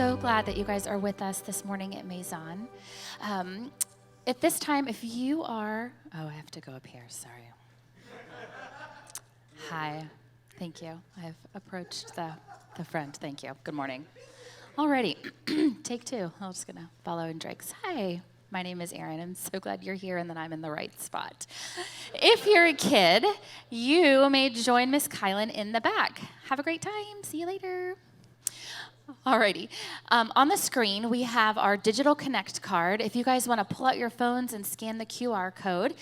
so glad that you guys are with us this morning at Meizon. At this time, if you are, I have to go up here, sorry. Hi, thank you. I've approached the front, thank you. Good morning. Alrighty, take two. I'm just gonna follow in Drake's. Hi, my name is Erin. I'm so glad you're here and that I'm in the right spot. If you're a kid, you may join Miss Kylan in the back. Have a great time, see you later. Alrighty, on the screen we have our Digital Connect card. If you guys want to pull out your phones and scan the QR code,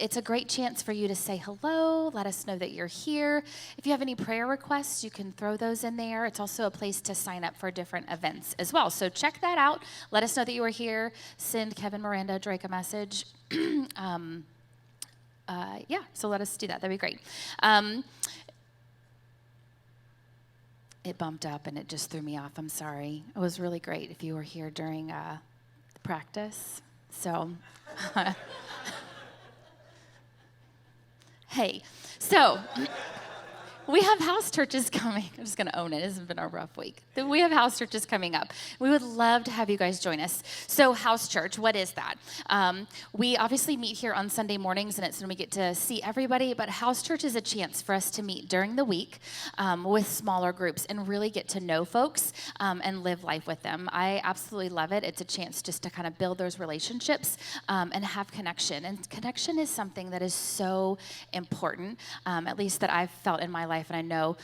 it's a great chance for you to say hello, let us know that you're here. If you have any prayer requests, you can throw those in there. It's also a place to sign up for different events as well. So check that out. Let us know that you are here. Send Kevin, Miranda, Drake a message. So let us do that. That'd be great. It bumped up and it just threw me off. I'm sorry. It was really great if you were here during the practice. So, hey, so we have house churches coming. I'm just going to own it. It's been a rough week. We have house churches coming up. We would love to have you guys join us. So house church, what is that? We obviously meet here on Sunday mornings, and it's when we get to see everybody, but house church is a chance for us to meet during the week with smaller groups and really get to know folks and live life with them. I absolutely love it. It's a chance just to kind of build those relationships and have connection. And connection is something that is so important, at least that I've felt in my life. And I know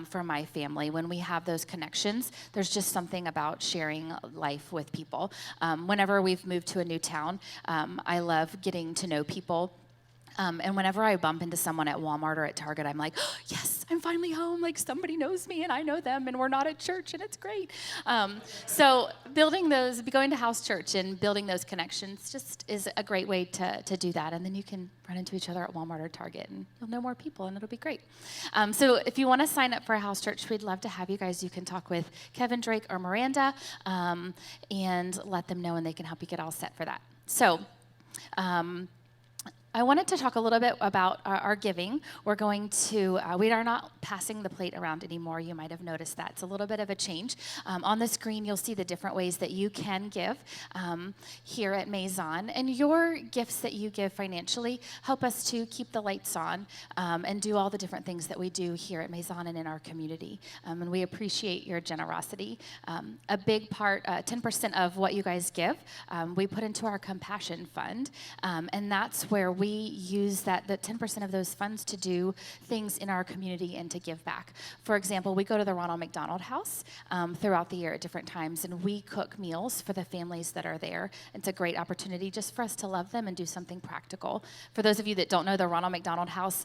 for my family, when we have those connections, there's just something about sharing life with people. Whenever we've moved to a new town, I love getting to know people. And whenever I bump into someone at Walmart or at Target, I'm like, oh, yes, I'm finally home. Like, somebody knows me and I know them and we're not at church and it's great. So going to house church and building those connections just is a great way to do that. And then you can run into each other at Walmart or Target and you'll know more people and it'll be great. So if you want to sign up for a house church, we'd love to have you guys. You can talk with Kevin, Drake, or Miranda and let them know and they can help you get all set for that. So, I wanted to talk a little bit about our giving. We're going to, we are not passing the plate around anymore. You might have noticed that. It's a little bit of a change. On the screen, you'll see the different ways that you can give here at Meizon. And your gifts that you give financially help us to keep the lights on and do all the different things that we do here at Meizon and in our community. And we appreciate your generosity. A big part, 10% of what you guys give, we put into our compassion fund. And that's where we use the 10% of those funds to do things in our community and to give back. For example, we go to the Ronald McDonald House throughout the year at different times, and we cook meals for the families that are there. It's a great opportunity just for us to love them and do something practical. For those of you that don't know, the Ronald McDonald House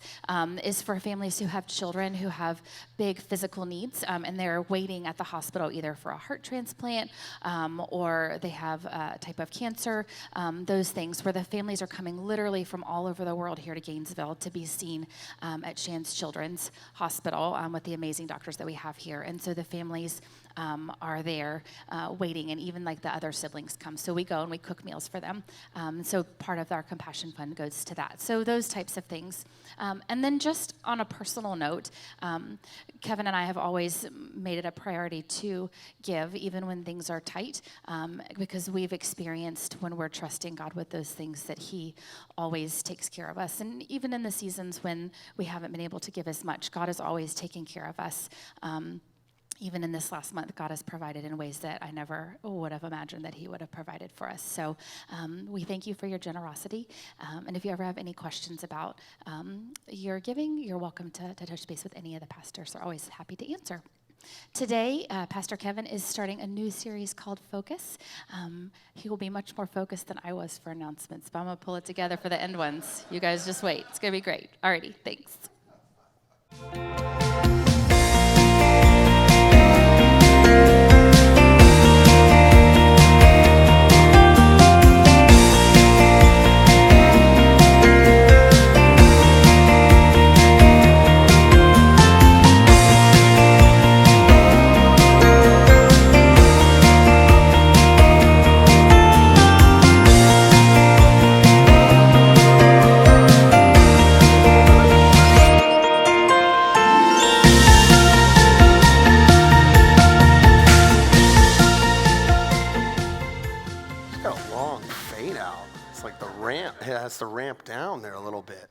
is for families who have children who have big physical needs, and they're waiting at the hospital either for a heart transplant or they have a type of cancer, those things where the families are coming literally from all over the world here to Gainesville to be seen at Shands Children's Hospital with the amazing doctors that we have here. And so the families are there waiting, and even like the other siblings come. So we go and we cook meals for them. So part of our compassion fund goes to that. So those types of things. And then just on a personal note, Kevin and I have always made it a priority to give even when things are tight, because we've experienced when we're trusting God with those things that he always takes care of us. And even in the seasons when we haven't been able to give as much, God is always taking care of us. Even in this last month, God has provided in ways that I never would have imagined that he would have provided for us. So we thank you for your generosity. And if you ever have any questions about your giving, you're welcome to touch base with any of the pastors. They're always happy to answer. Today, Pastor Kevin is starting a new series called Focus. He will be much more focused than I was for announcements, but I'm going to pull it together for the end ones. You guys just wait. It's going to be great. Alrighty, thanks. like the ramp, it has to ramp down there a little bit.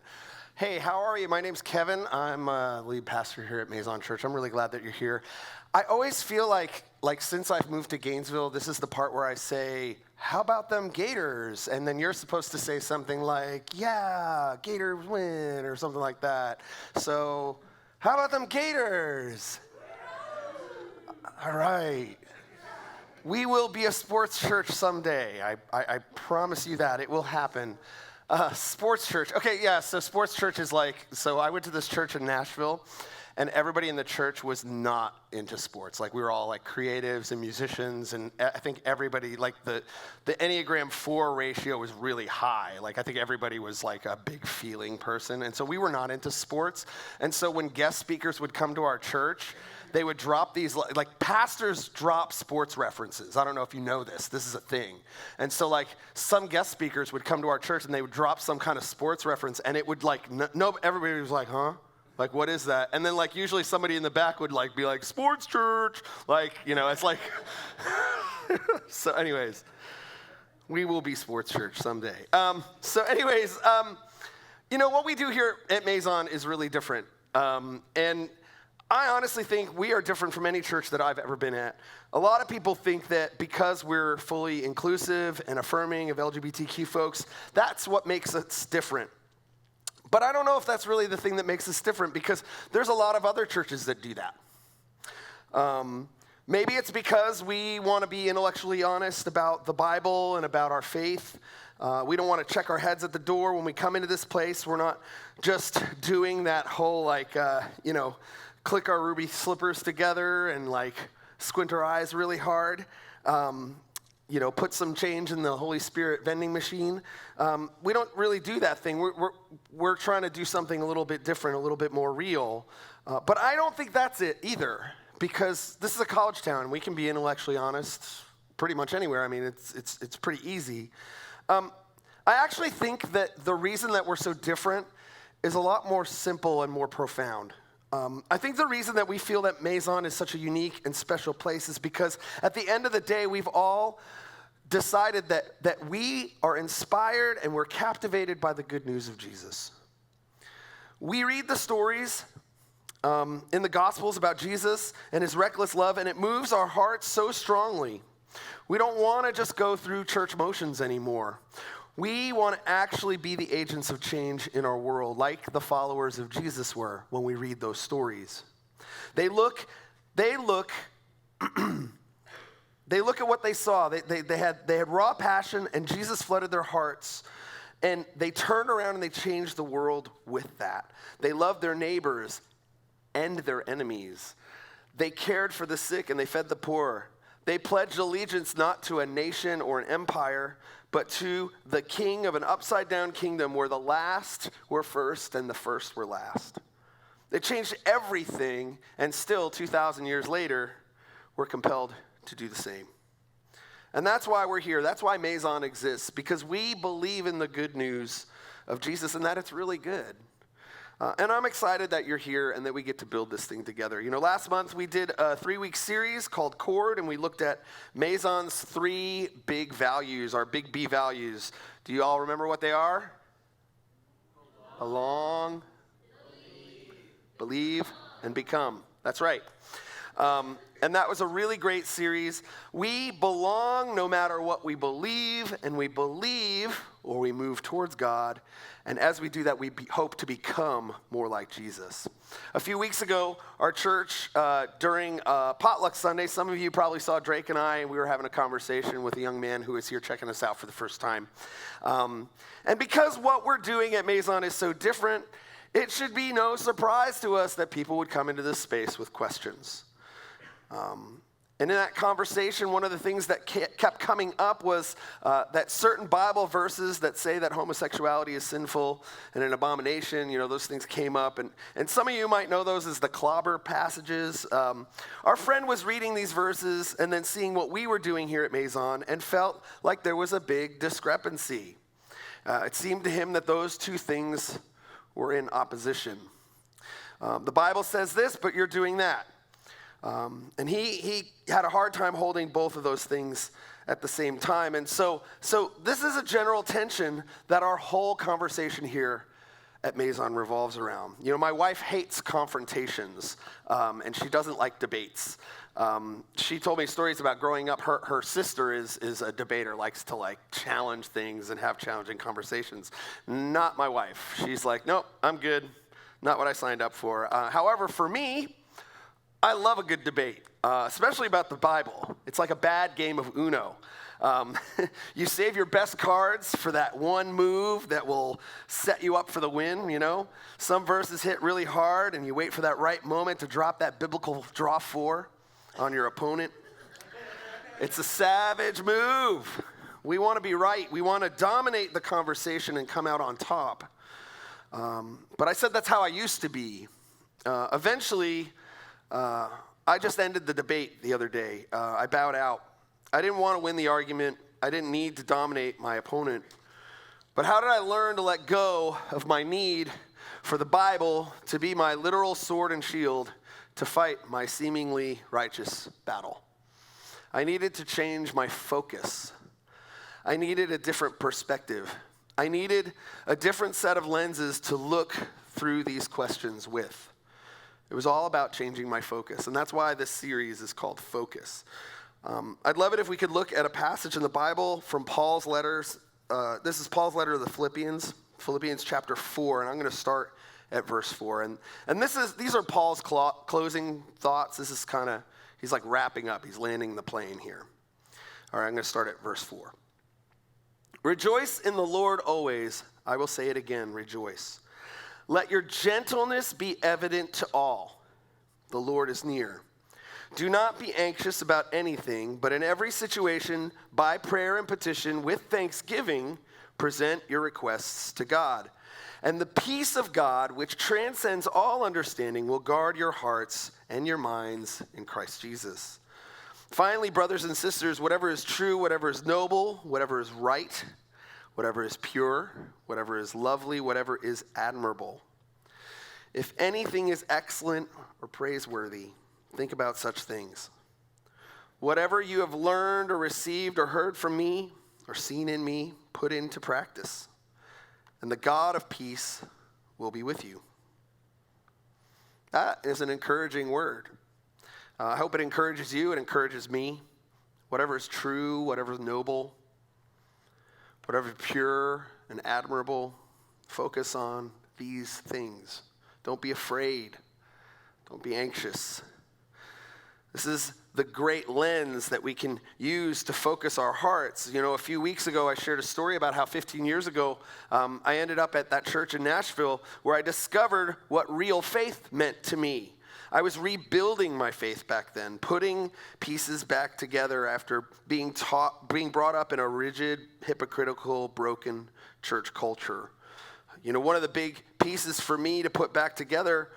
Hey, how are you? My name's Kevin. I'm lead pastor here at Meizon Church. I'm really glad that you're here. I always feel like since I've moved to Gainesville, this is the part where I say, how about them Gators? And then you're supposed to say something like, yeah, Gators win, or something like that. So, how about them Gators? All right. We will be a sports church someday. I promise you that. It will happen. Sports church. Okay, yeah, so sports church is so I went to this church in Nashville, and everybody in the church was not into sports. We were all creatives and musicians, and I think everybody, the Enneagram 4 ratio was really high. I think everybody was a big feeling person, and so we were not into sports. And so when guest speakers would come to our church, they would drop these, pastors drop sports references. I don't know if you know this. This is a thing. And so, some guest speakers would come to our church, and they would drop some kind of sports reference, and it would, everybody was like, huh? What is that? And then, usually somebody in the back would, be like, sports church. It's So anyways, we will be sports church someday. What we do here at Meizon is really different. And I honestly think we are different from any church that I've ever been at. A lot of people think that because we're fully inclusive and affirming of LGBTQ folks, that's what makes us different. But I don't know if that's really the thing that makes us different, because there's a lot of other churches that do that. Maybe it's because we want to be intellectually honest about the Bible and about our faith. We don't want to check our heads at the door when we come into this place. We're not just doing that whole click our ruby slippers together and squint our eyes really hard. Put some change in the Holy Spirit vending machine. We don't really do that thing. We're trying to do something a little bit different, a little bit more real. But I don't think that's it either, because this is a college town, and we can be intellectually honest pretty much anywhere. I mean, it's pretty easy. I actually think that the reason that we're so different is a lot more simple and more profound. I think the reason that we feel that Meizon is such a unique and special place is because at the end of the day, we've all decided that we are inspired and we're captivated by the good news of Jesus. We read the stories in the Gospels about Jesus and his reckless love, and it moves our hearts so strongly. We don't want to just go through church motions anymore. We want to actually be the agents of change in our world, like the followers of Jesus were when we read those stories. They look at what they saw. They had raw passion, and Jesus flooded their hearts, and they turned around and they changed the world with that. They loved their neighbors and their enemies. They cared for the sick and they fed the poor. They pledged allegiance not to a nation or an empire, but to the king of an upside-down kingdom where the last were first and the first were last. They changed everything, and still, 2,000 years later, we're compelled to do the same. And that's why we're here. That's why Meizon exists, because we believe in the good news of Jesus and that it's really good. And I'm excited that you're here and that we get to build this thing together. Last month we did a 3-week series called Chord, and we looked at Meizon's 3 big values, our big B values. Do you all remember what they are? Belong, believe, and become. That's right. And that was a really great series. We belong no matter what we believe, and we believe or we move towards God. And as we do that, we hope to become more like Jesus. A few weeks ago, our church, during Potluck Sunday, some of you probably saw Drake and I, and we were having a conversation with a young man who is here checking us out for the first time. And because what we're doing at Meizon is so different, it should be no surprise to us that people would come into this space with questions. And in that conversation, one of the things that kept coming up was that certain Bible verses that say that homosexuality is sinful and an abomination, those things came up. And some of you might know those as the clobber passages. Our friend was reading these verses and then seeing what we were doing here at Meizon and felt like there was a big discrepancy. It seemed to him that those two things were in opposition. The Bible says this, but you're doing that. And he had a hard time holding both of those things at the same time. And so this is a general tension that our whole conversation here at Meizon revolves around. You know, my wife hates confrontations, and she doesn't like debates. She told me stories about growing up. Her sister is a debater, likes to like challenge things and have challenging conversations. Not my wife. She's like, nope, I'm good. Not what I signed up for. However, for me, I love a good debate, especially about the Bible. It's like a bad game of Uno. You save your best cards for that one move that will set you up for the win, you know? Some verses hit really hard, and you wait for that right moment to drop that biblical draw 4 on your opponent. It's a savage move. We want to be right. We want to dominate the conversation and come out on top. But I said that's how I used to be. Eventually, I just ended the debate the other day. I bowed out. I didn't want to win the argument. I didn't need to dominate my opponent. But how did I learn to let go of my need for the Bible to be my literal sword and shield to fight my seemingly righteous battle? I needed to change my focus. I needed a different perspective. I needed a different set of lenses to look through these questions with. It was all about changing my focus, and that's why this series is called Focus. I'd love it if we could look at a passage in the Bible from Paul's letters. This is Paul's letter to the Philippians chapter 4, and I'm going to start at verse 4. And these are Paul's closing thoughts. This is kind of, he's like wrapping up. He's landing the plane here. All right, I'm going to start at verse 4. Rejoice in the Lord always. I will say it again, rejoice. Let your gentleness be evident to all. The Lord is near. Do not be anxious about anything, but in every situation, by prayer and petition, with thanksgiving, present your requests to God. And the peace of God, which transcends all understanding, will guard your hearts and your minds in Christ Jesus. Finally, brothers and sisters, whatever is true, whatever is noble, whatever is right, whatever is pure, whatever is lovely, whatever is admirable. If anything is excellent or praiseworthy, think about such things. Whatever you have learned or received or heard from me or seen in me, put into practice. And the God of peace will be with you. That is an encouraging word. I hope it encourages you. It encourages me. Whatever is true, whatever is noble, whatever is pure and admirable, focus on these things. Don't be afraid. Don't be anxious. This is the great lens that we can use to focus our hearts. You know, a few weeks ago, I shared a story about how 15 years ago, I ended up at that church in Nashville where I discovered what real faith meant to me. I was rebuilding my faith back then, putting pieces back together after being brought up in a rigid, hypocritical, broken church culture. You know, one of the big pieces for me to put back together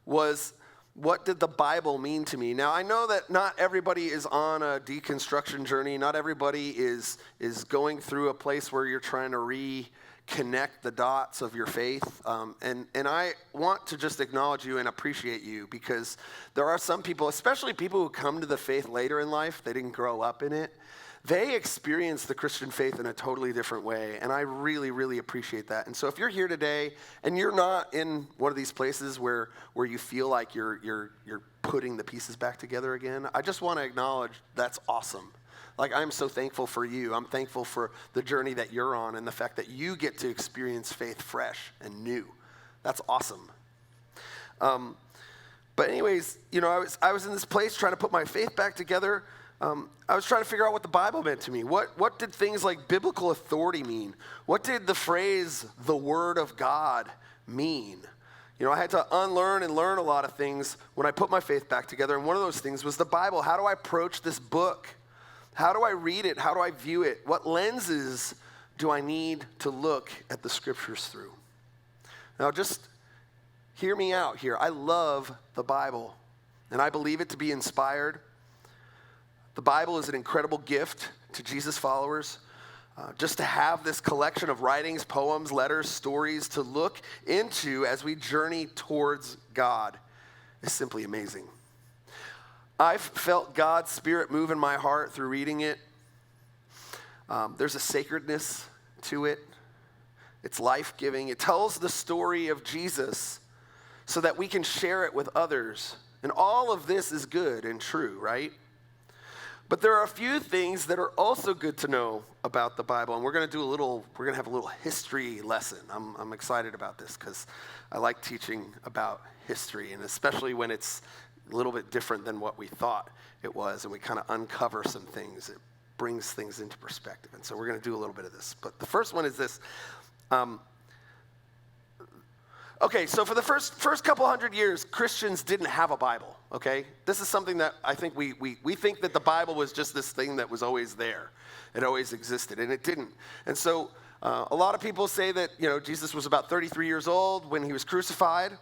was, what did the Bible mean to me? Now, I know that not everybody is on a deconstruction journey. Not everybody is going through a place where you're trying to reconnect the dots of your faith. And I want to just acknowledge you and appreciate you, because there are some people, especially people who come to the faith later in life, they didn't grow up in it. They experience the Christian faith in a totally different way, and I really, really appreciate that. And so if you're here today and you're not in one of these places where you feel like you're putting the pieces back together again, I just want to acknowledge that's awesome. Like, I'm so thankful for you. I'm thankful for the journey that you're on and the fact that you get to experience faith fresh and new. That's awesome. But anyways, you know, I was in this place trying to put my faith back together. I was trying to figure out what the Bible meant to me. What did things like biblical authority mean? What did the phrase, the Word of God, mean? You know, I had to unlearn and learn a lot of things when I put my faith back together, and one of those things was the Bible. How do I approach this book? How do I read it? How do I view it? What lenses do I need to look at the Scriptures through? Now, just hear me out here. I love the Bible, and I believe it to be inspired. The Bible is an incredible gift to Jesus followers. Just to have this collection of writings, poems, letters, stories to look into as we journey towards God is simply amazing. I've felt God's Spirit move in my heart through reading it. There's a sacredness to it. It's life-giving. It tells the story of Jesus so that we can share it with others. And all of this is good and true, right? But there are a few things that are also good to know about the Bible, and we're going to have a little history lesson. I'm excited about this because I like teaching about history, and especially when it's a little bit different than what we thought it was, and we kind of uncover some things. It brings things into perspective, and so we're going to do a little bit of this. But the first one is this. Okay, so for the first couple hundred years, Christians didn't have a Bible, okay? This is something that I think we think that the Bible was just this thing that was always there. It always existed, and it didn't. And so a lot of people say that, Jesus was about 33 years old when he was crucified,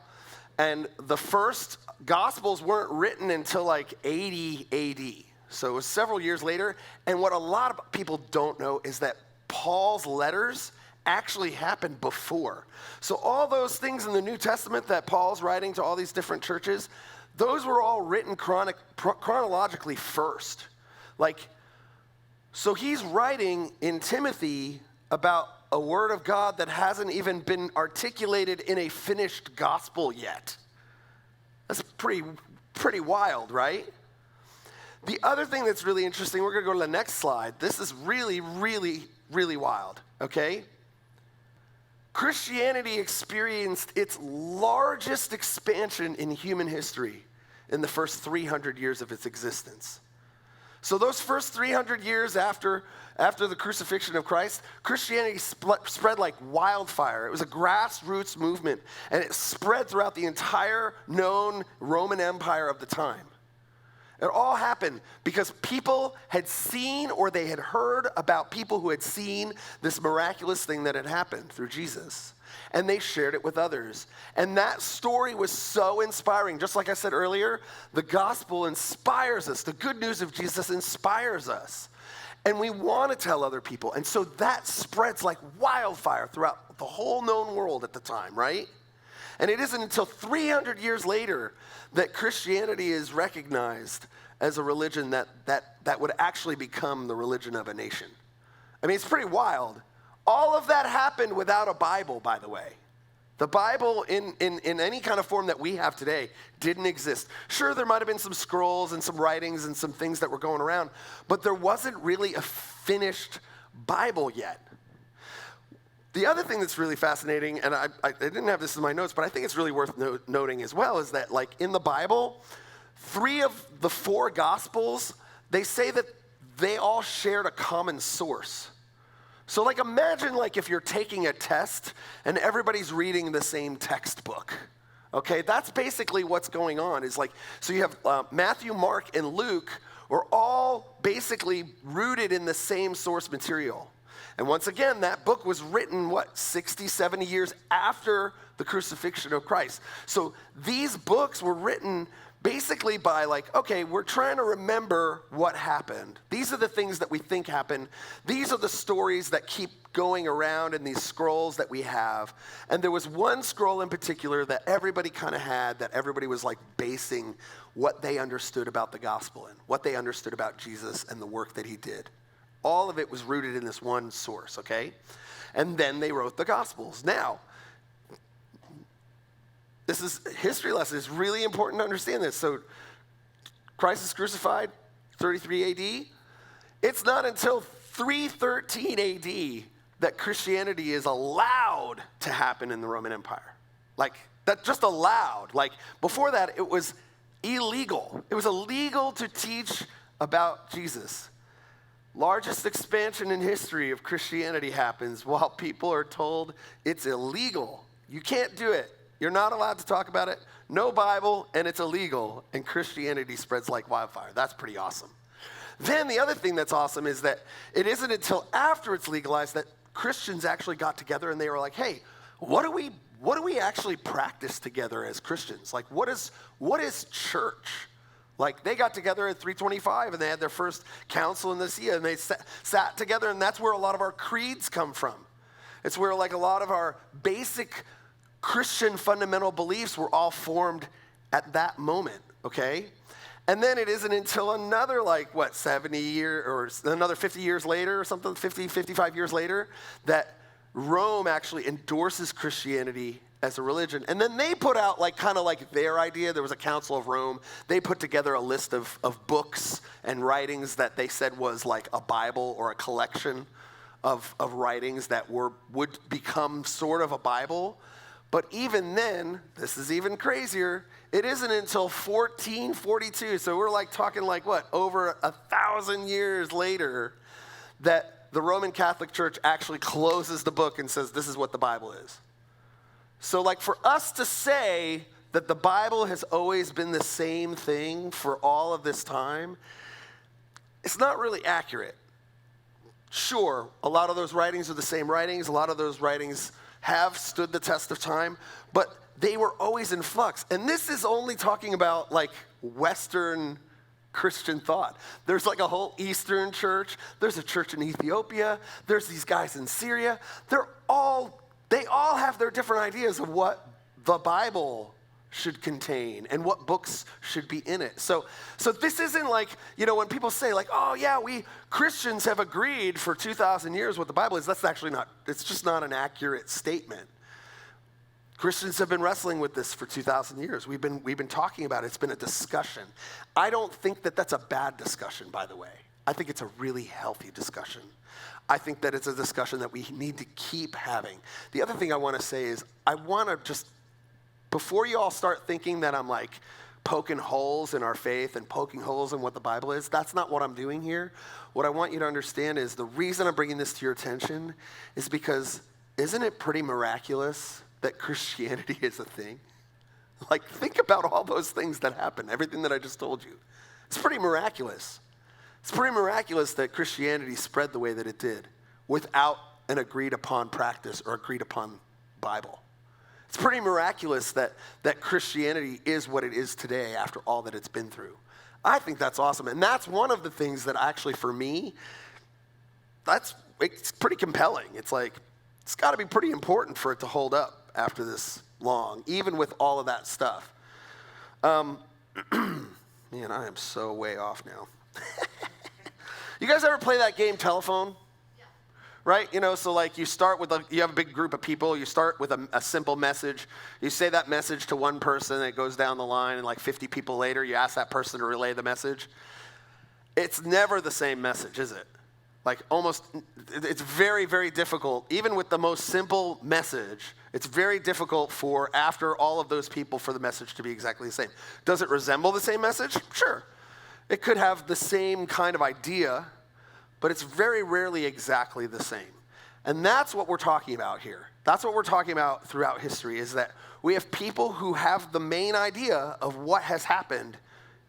and the first Gospels weren't written until like 80 AD. So it was several years later, and what a lot of people don't know is that Paul's letters actually happened before. So all those things in the New Testament that Paul's writing to all these different churches, those were all written chronologically first. So he's writing in Timothy about a word of God that hasn't even been articulated in a finished gospel yet. That's pretty wild, right? The other thing that's really interesting, we're going to go to the next slide. This is really, really, really wild, okay? Christianity experienced its largest expansion in human history in the first 300 years of its existence. So those first 300 years after the crucifixion of Christ, Christianity spread like wildfire. It was a grassroots movement, and it spread throughout the entire known Roman Empire of the time. It all happened because people had seen or they had heard about people who had seen this miraculous thing that had happened through Jesus. And they shared it with others. And that story was so inspiring. Just like I said earlier, the gospel inspires us. The good news of Jesus inspires us. And we want to tell other people. And so that spreads like wildfire throughout the whole known world at the time, right? And it isn't until 300 years later that Christianity is recognized as a religion that would actually become the religion of a nation. I mean, it's pretty wild. All of that happened without a Bible, by the way. The Bible in any kind of form that we have today didn't exist. Sure, there might have been some scrolls and some writings and some things that were going around, but there wasn't really a finished Bible yet. The other thing that's really fascinating, and I didn't have this in my notes, but I think it's really worth noting as well, is that like in the Bible, 3 of the 4 Gospels, they say that they all shared a common source. So like imagine like if you're taking a test and everybody's reading the same textbook. Okay, that's basically what's going on. Is like, so you have Matthew, Mark, and Luke are all basically rooted in the same source material. And once again, that book was written, 60, 70 years after the crucifixion of Christ. So these books were written basically by like, okay, we're trying to remember what happened. These are the things that we think happened. These are the stories that keep going around in these scrolls that we have. And there was one scroll in particular that everybody kind of had, that everybody was like basing what they understood about the gospel in, what they understood about Jesus and the work that he did. All of it was rooted in this one source, okay? And then they wrote the Gospels. Now, this is a history lesson. It's really important to understand this. So, Christ is crucified, 33 AD. It's not until 313 AD that Christianity is allowed to happen in the Roman Empire. Like, that just allowed. Like, before that, it was illegal. It was illegal to teach about Jesus. Largest expansion in history of Christianity happens while people are told it's illegal. You can't do it. You're not allowed to talk about it. No Bible, and it's illegal. And Christianity spreads like wildfire. That's pretty awesome. Then the other thing that's awesome is that it isn't until after it's legalized that Christians actually got together and they were like, hey, what do we actually practice together as Christians? Like, what is church? Like, they got together at 325 and they had their first council in Nicaea and they sat together, and that's where a lot of our creeds come from. It's where like a lot of our basic Christian fundamental beliefs were all formed at that moment, okay? And then it isn't until another 70 years or another 50 years later or something, 50, 55 years later, that Rome actually endorses Christianity as a religion. And then they put out their idea. There was a Council of Rome. They put together a list of books and writings that they said was like a Bible or a collection of writings that would become sort of a Bible. But even then, this is even crazier, it isn't until 1442, so we're talking over 1,000 years later, that the Roman Catholic Church actually closes the book and says this is what the Bible is. So for us to say that the Bible has always been the same thing for all of this time, it's not really accurate. Sure, a lot of those writings are the same writings. A lot of those writings have stood the test of time, but they were always in flux. And this is only talking about Western Christian thought. There's a whole Eastern church. There's a church in Ethiopia. There's these guys in Syria. They all have their different ideas of what the Bible should contain and what books should be in it. So this isn't when people say oh yeah, we Christians have agreed for 2,000 years what the Bible is. That's actually not, it's just not an accurate statement. Christians have been wrestling with this for 2,000 years. We've been talking about it. It's been a discussion. I don't think that that's a bad discussion, by the way. I think it's a really healthy discussion. I think that it's a discussion that we need to keep having. The other thing I want to say is I want to just, before you all start thinking that I'm poking holes in our faith and poking holes in what the Bible is, that's not what I'm doing here. What I want you to understand is the reason I'm bringing this to your attention is because isn't it pretty miraculous that Christianity is a thing? Think about all those things that happen, everything that I just told you. It's pretty miraculous. It's pretty miraculous that Christianity spread the way that it did without an agreed upon practice or agreed upon Bible. It's pretty miraculous that Christianity is what it is today after all that it's been through. I think that's awesome. And that's one of the things that actually, for me, it's pretty compelling. It's it's got to be pretty important for it to hold up after this long, even with all of that stuff. Man, I am so way off now. You guys ever play that game Telephone? Right? So you start with, you have a big group of people, you start with a simple message, you say that message to one person, it goes down the line, and 50 people later, you ask that person to relay the message. It's never the same message, is it? It's very, very difficult, even with the most simple message, it's very difficult for, after all of those people, for the message to be exactly the same. Does it resemble the same message? Sure. It could have the same kind of idea, but it's very rarely exactly the same. And that's what we're talking about here. That's what we're talking about throughout history, is that we have people who have the main idea of what has happened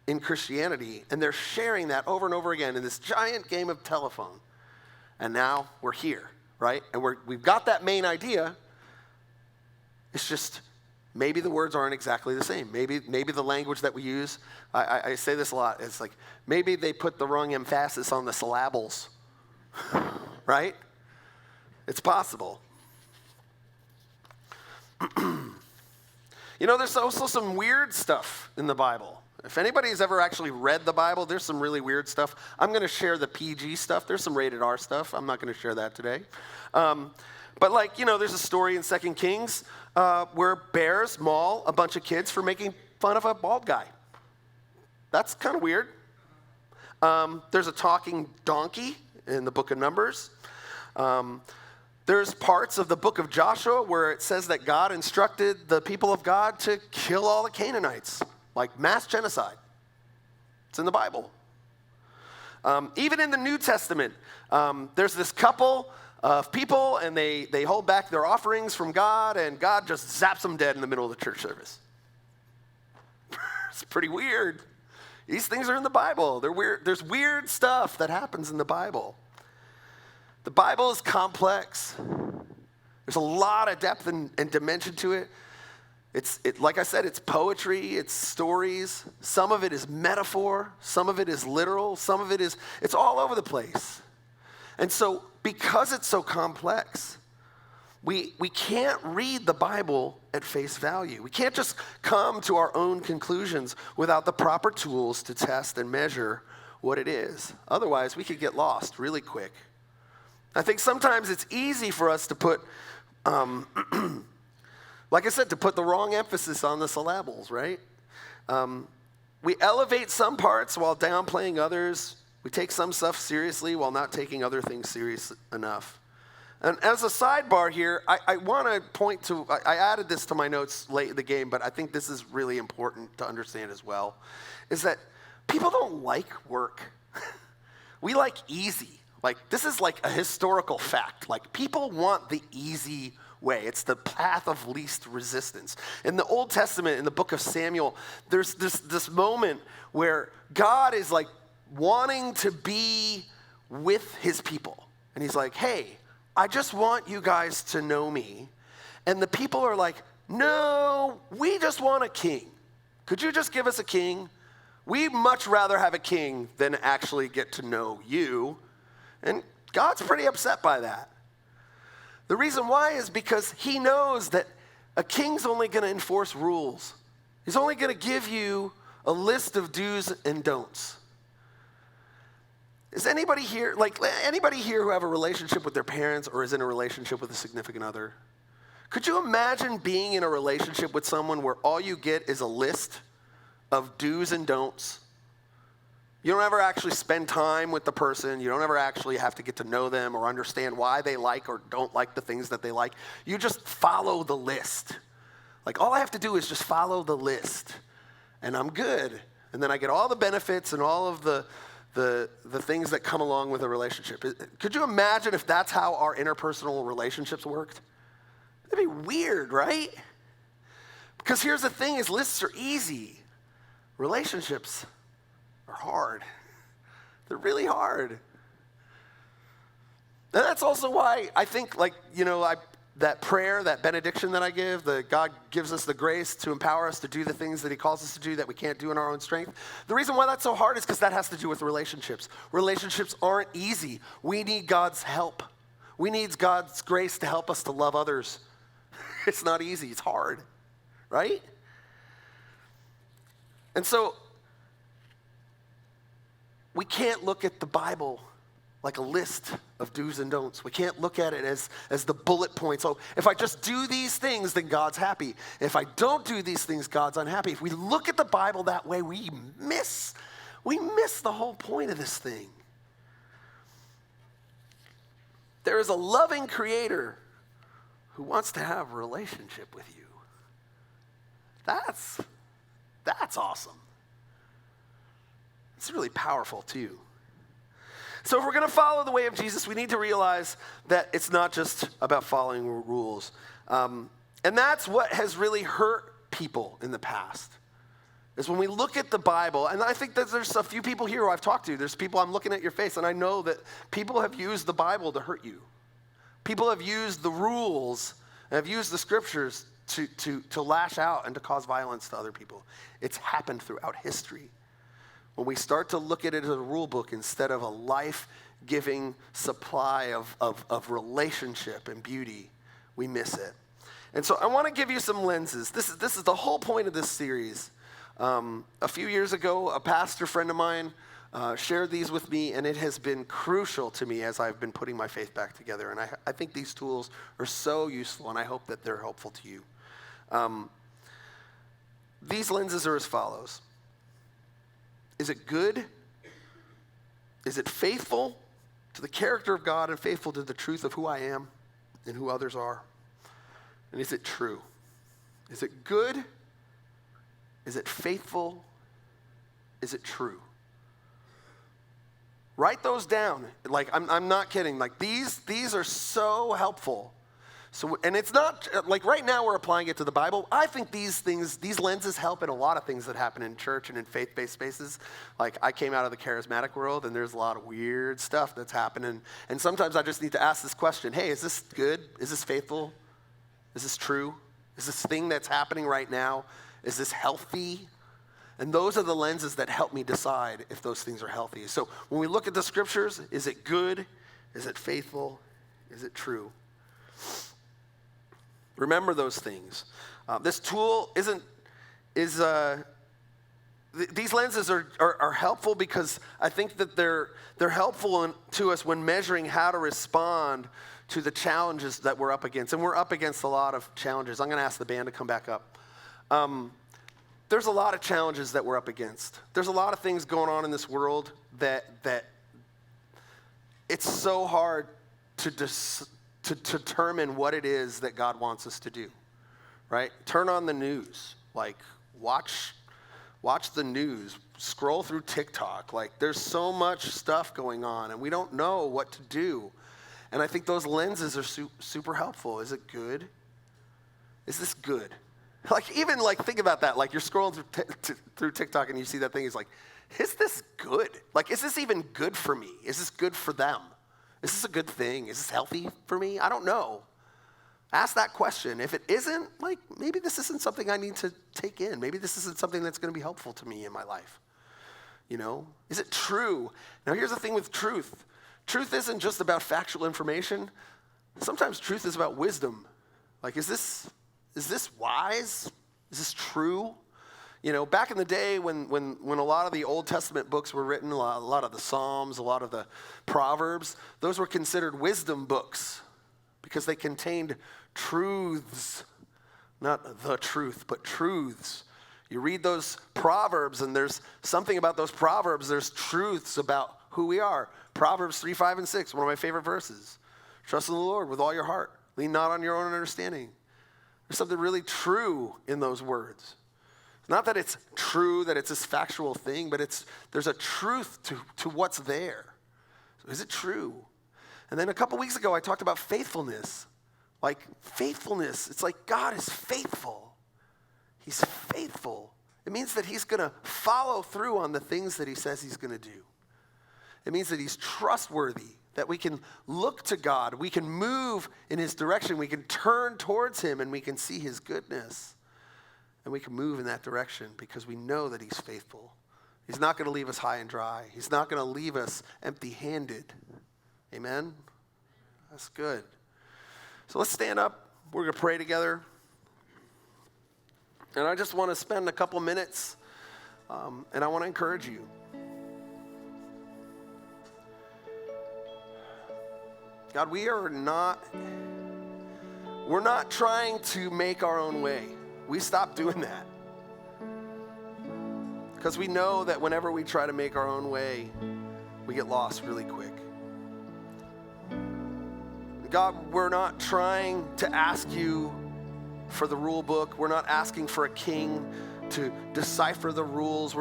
in Christianity, and they're sharing that over and over again in this giant game of telephone. And now we're here, right? And we've got that main idea. It's just maybe the words aren't exactly the same. Maybe the language that we use, I say this a lot, it's maybe they put the wrong emphasis on the syllables, right? It's possible. There's also some weird stuff in the Bible. If anybody's ever actually read the Bible, there's some really weird stuff. I'm going to share the PG stuff. There's some rated R stuff. I'm not going to share that today. But there's a story in 2 Kings where bears maul a bunch of kids for making fun of a bald guy. That's kind of weird. There's a talking donkey in the book of Numbers. There's parts of the book of Joshua where it says that God instructed the people of God to kill all the Canaanites, mass genocide. It's in the Bible. Even in the New Testament, there's this couple of people, and they hold back their offerings from God, and God just zaps them dead in the middle of the church service. It's pretty weird. These things are in the Bible. They're weird. There's weird stuff that happens in the Bible. The Bible is complex. There's a lot of depth and dimension to it. Like I said, it's poetry, it's stories. Some of it is metaphor. Some of it is literal. Some of it is, it's all over the place. And so, because it's so complex, We can't read the Bible at face value. We can't just come to our own conclusions without the proper tools to test and measure what it is. Otherwise, we could get lost really quick. I think sometimes it's easy for us to put, like I said, to put the wrong emphasis on the syllables, right? We elevate some parts while downplaying others. We take some stuff seriously while not taking other things serious enough. And as a sidebar here, I want to point to, I added this to my notes late in the game, but I think this is really important to understand as well, is that people don't like work. We like easy. Like, this is like a historical fact. Like, people want the easy way. It's the path of least resistance. In the Old Testament, in the book of Samuel, there's this moment where God is like wanting to be with his people. And he's like, hey, I just want you guys to know me. And the people are like, no, we just want a king. Could you just give us a king? We'd much rather have a king than actually get to know you. And God's pretty upset by that. The reason why is because he knows that a king's only going to enforce rules. He's only going to give you a list of do's and don'ts. Is anybody here who have a relationship with their parents or is in a relationship with a significant other? Could you imagine being in a relationship with someone where all you get is a list of do's and don'ts? You don't ever actually spend time with the person. You don't ever actually have to get to know them or understand why they like or don't like the things that they like. You just follow the list. Like, all I have to do is just follow the list, and I'm good. And then I get all the benefits and all of the things that come along with a relationship. Could you imagine if that's how our interpersonal relationships worked? That'd be weird, right? Because here's the thing is lists are easy. Relationships are hard. They're really hard. And that's also why I think, that prayer, that benediction that I give, that God gives us the grace to empower us to do the things that he calls us to do that we can't do in our own strength. The reason why that's so hard is because that has to do with relationships. Relationships aren't easy. We need God's help. We need God's grace to help us to love others. It's not easy. It's hard, right? And so we can't look at the Bible like a list of do's and don'ts. We can't look at it as the bullet points. Oh, if I just do these things, then God's happy. If I don't do these things, God's unhappy. If we look at the Bible that way, we miss the whole point of this thing. There is a loving creator who wants to have a relationship with you. That's awesome. It's really powerful too. So if we're going to follow the way of Jesus, we need to realize that it's not just about following rules. And that's what has really hurt people in the past, is when we look at the Bible, and I think that there's a few people here who I've talked to. There's people, I'm looking at your face, and I know that people have used the Bible to hurt you. People have used the rules and have used the scriptures to lash out and to cause violence to other people. It's happened throughout history. When we start to look at it as a rule book instead of a life-giving supply of relationship and beauty, we miss it. And so I want to give you some lenses. This is the whole point of this series. A few years ago, a pastor friend of mine shared these with me, and it has been crucial to me as I've been putting my faith back together. And I think these tools are so useful, and I hope that they're helpful to you. These lenses are as follows. Is it good? Is it faithful to the character of God and faithful to the truth of who I am and who others are? And is it true? Is it good? Is it faithful? Is it true? Write those down. Like, I'm not kidding. Like, these are so helpful. So, and it's not, like right now we're applying it to the Bible. I think these lenses help in a lot of things that happen in church and in faith-based spaces. Like, I came out of the charismatic world, and there's a lot of weird stuff that's happening. And sometimes I just need to ask this question, hey, is this good? Is this faithful? Is this true? Is this thing that's happening right now, is this healthy? And those are the lenses that help me decide if those things are healthy. So when we look at the scriptures, is it good? Is it faithful? Is it true? Remember those things. This tool these lenses are helpful because I think that they're helpful to us when measuring how to respond to the challenges that we're up against. And we're up against a lot of challenges. I'm going to ask the band to come back up. There's a lot of challenges that we're up against. There's a lot of things going on in this world that it's so hard to determine what it is that God wants us to do, right? Turn on the news, like watch the news, scroll through TikTok. Like there's so much stuff going on and we don't know what to do. And I think those lenses are super helpful. Is it good? Is this good? Even think about that. Like you're scrolling through TikTok and you see that thing. It's like, is this good? Like, is this even good for me? Is this good for them? Is this a good thing? Is this healthy for me? I don't know. Ask that question. If it isn't, maybe this isn't something I need to take in. Maybe this isn't something that's going to be helpful to me in my life. Is it true? Now, here's the thing with truth. Truth isn't just about factual information. Sometimes truth is about wisdom. Is this wise? Is this true? Back in the day when a lot of the Old Testament books were written, a lot of the Psalms, a lot of the Proverbs, those were considered wisdom books because they contained truths, not the truth, but truths. You read those Proverbs and there's something about those Proverbs, there's truths about who we are. Proverbs 3, 5, and 6, one of my favorite verses. Trust in the Lord with all your heart. Lean not on your own understanding. There's something really true in those words. Not that it's true, that it's this factual thing, but there's a truth to what's there. So is it true? And then a couple weeks ago, I talked about faithfulness. Faithfulness, it's like God is faithful. He's faithful. It means that he's going to follow through on the things that he says he's going to do. It means that he's trustworthy, that we can look to God, we can move in his direction, we can turn towards him, and we can see his goodness. And we can move in that direction because we know that he's faithful. He's not going to leave us high and dry. He's not going to leave us empty-handed. Amen? That's good. So let's stand up. We're going to pray together. And I just want to spend a couple minutes, and I want to encourage you. God, we're not trying to make our own way. We stop doing that. Because we know that whenever we try to make our own way, we get lost really quick. God, we're not trying to ask you for the rule book. We're not asking for a king to decipher the rules.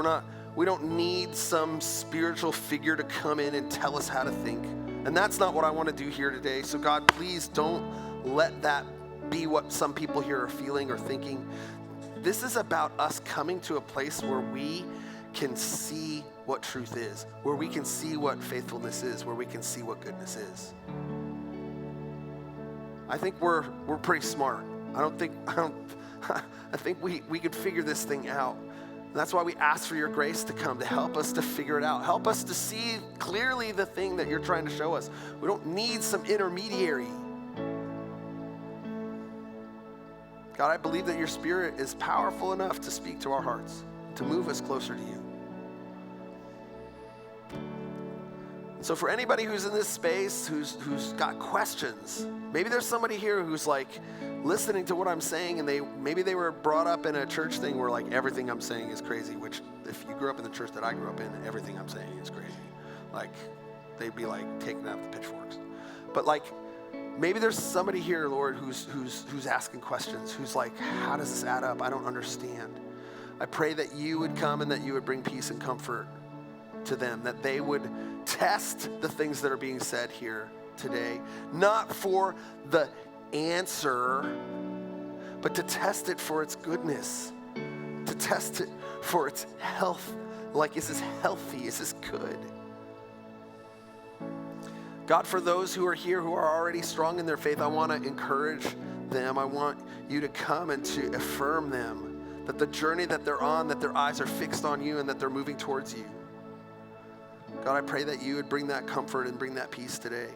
We don't need some spiritual figure to come in and tell us how to think. And that's not what I want to do here today. So God, please don't let that be what some people here are feeling or thinking. This is about us coming to a place where we can see what truth is, where we can see what faithfulness is, where we can see what goodness is. I think we're pretty smart. I think we could figure this thing out. And that's why we ask for your grace to come, to help us to figure it out. Help us to see clearly the thing that you're trying to show us. We don't need some intermediary. God, I believe that your Spirit is powerful enough to speak to our hearts, to move us closer to you. So for anybody who's in this space, who's got questions, maybe there's somebody here who's listening to what I'm saying, and maybe they were brought up in a church thing where everything I'm saying is crazy, which if you grew up in the church that I grew up in, everything I'm saying is crazy. They'd be taking out the pitchforks. But maybe there's somebody here, Lord, who's asking questions, who's how does this add up? I don't understand. I pray that you would come and that you would bring peace and comfort to them, that they would test the things that are being said here today, not for the answer, but to test it for its goodness, to test it for its health. Is this healthy? Is this good? God, for those who are here who are already strong in their faith, I want to encourage them. I want you to come and to affirm them that the journey that they're on, that their eyes are fixed on you and that they're moving towards you. God, I pray that you would bring that comfort and bring that peace today.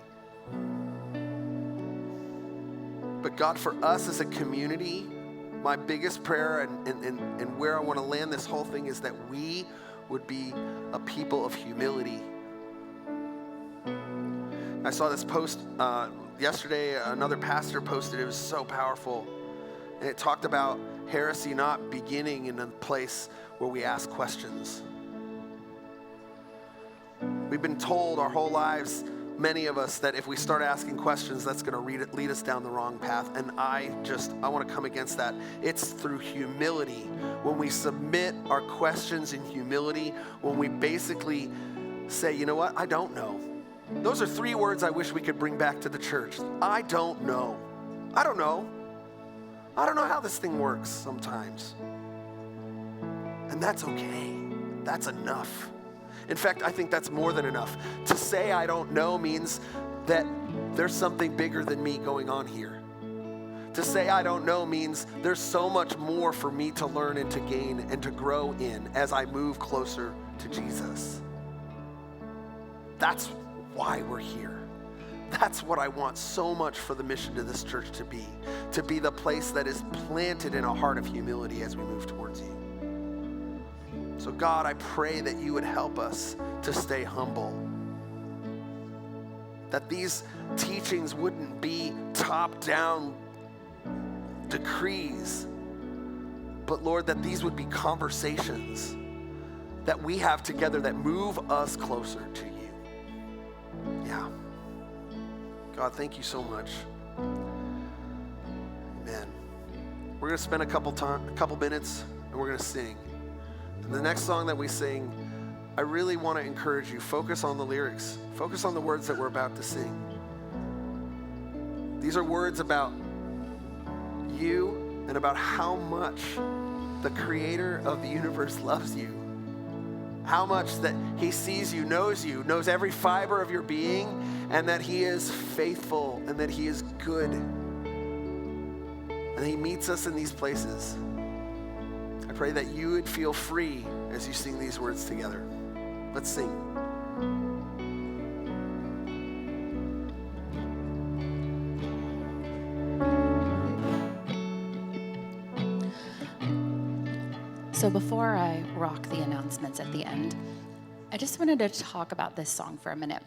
But God, for us as a community, my biggest prayer and where I want to land this whole thing is that we would be a people of humility. I saw this post yesterday, another pastor posted, it was so powerful. And it talked about heresy not beginning in a place where we ask questions. We've been told our whole lives, many of us, that if we start asking questions, that's going to lead us down the wrong path. And I want to come against that. It's through humility. When we submit our questions in humility, when we basically say, you know what, I don't know. Those are 3 words I wish we could bring back to the church. I don't know. I don't know. I don't know how this thing works sometimes. And that's okay. That's enough. In fact, I think that's more than enough. To say I don't know means that there's something bigger than me going on here. To say I don't know means there's so much more for me to learn and to gain and to grow in as I move closer to Jesus. That's why we're here. That's what I want so much for the mission to this church to be the place that is planted in a heart of humility as we move towards you. So God, I pray that you would help us to stay humble. That these teachings wouldn't be top-down decrees, but Lord, that these would be conversations that we have together that move us closer to you. Yeah. God, thank you so much. Amen. We're going to spend a couple minutes and we're going to sing. And the next song that we sing, I really want to encourage you, focus on the lyrics. Focus on the words that we're about to sing. These are words about you and about how much the creator of the universe loves you. How much that he sees you, knows every fiber of your being, and that he is faithful and that he is good. And he meets us in these places. I pray that you would feel free as you sing these words together. Let's sing. So before I rock the announcements at the end, I just wanted to talk about this song for a minute.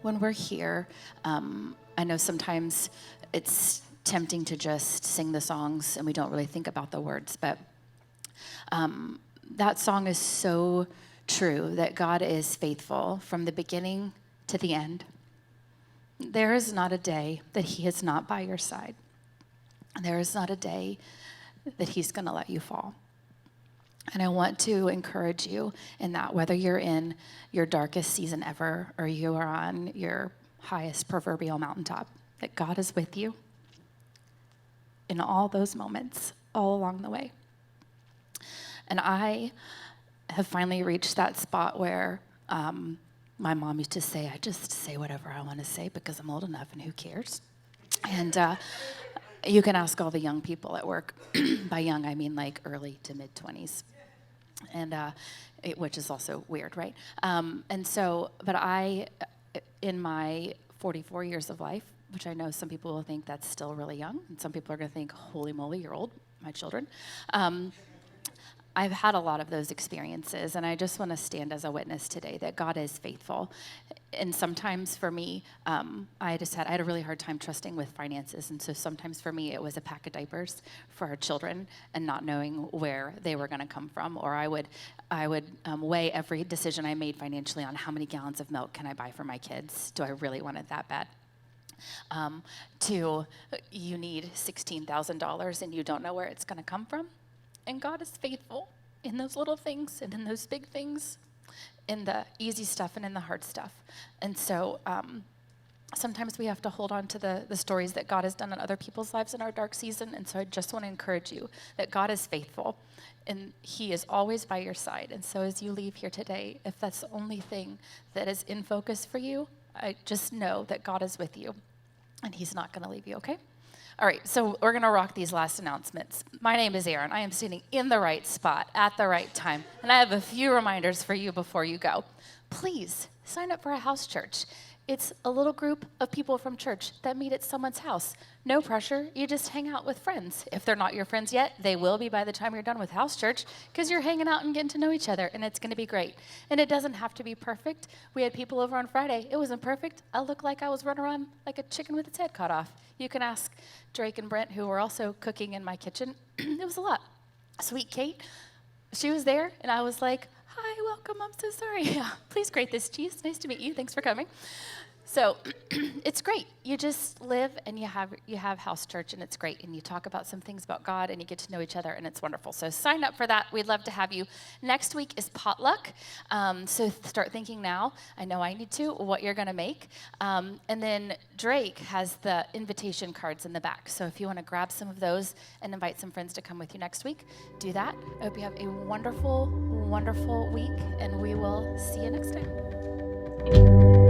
When we're here, I know sometimes it's tempting to just sing the songs and we don't really think about the words, but that song is so true that God is faithful from the beginning to the end. There is not a day that he is not by your side. There is not a day that he's going to let you fall. And I want to encourage you in that, whether you're in your darkest season ever or you are on your highest proverbial mountaintop, that God is with you in all those moments, all along the way. And I have finally reached that spot where my mom used to say, I just say whatever I want to say because I'm old enough and who cares? And you can ask all the young people at work. By young, I mean like early to mid-20s. And which is also weird, right? But I, in my 44 years of life, which I know some people will think that's still really young, and some people are going to think, holy moly, you're old, my children. I've had a lot of those experiences, and I just want to stand as a witness today that God is faithful. And sometimes for me, I had a really hard time trusting with finances, and so sometimes for me it was a pack of diapers for our children and not knowing where they were going to come from, or I would weigh every decision I made financially on how many gallons of milk can I buy for my kids. Do I really want it that bad? To you need $16,000 and you don't know where it's going to come from. And God is faithful in those little things and in those big things, in the easy stuff and in the hard stuff. And so sometimes we have to hold on to the stories that God has done in other people's lives in our dark season. And so I just want to encourage you that God is faithful and he is always by your side. And so as you leave here today, if that's the only thing that is in focus for you, I just know that God is with you and he's not going to leave you, okay? All right, so we're going to rock these last announcements. My name is Erin. I am sitting in the right spot at the right time. And I have a few reminders for you before you go. Please sign up for a house church. It's a little group of people from church that meet at someone's house. No pressure. You just hang out with friends. If they're not your friends yet, they will be by the time you're done with house church because you're hanging out and getting to know each other, and it's going to be great. And it doesn't have to be perfect. We had people over on Friday. It wasn't perfect. I looked like I was running around like a chicken with its head cut off. You can ask Drake and Brent, who were also cooking in my kitchen. It was a lot. Sweet Kate, she was there, and I was like, hi, welcome, I'm so sorry. Yeah, please grate this cheese. Nice to meet you. Thanks for coming. So it's great. You just live and you have house church, and it's great. And you talk about some things about God, and you get to know each other, and it's wonderful. So sign up for that. We'd love to have you. Next week is potluck. So start thinking now. I know I need to, what you're going to make. And then Drake has the invitation cards in the back. So if you want to grab some of those and invite some friends to come with you next week, do that. I hope you have a wonderful, wonderful week, and we will see you next time.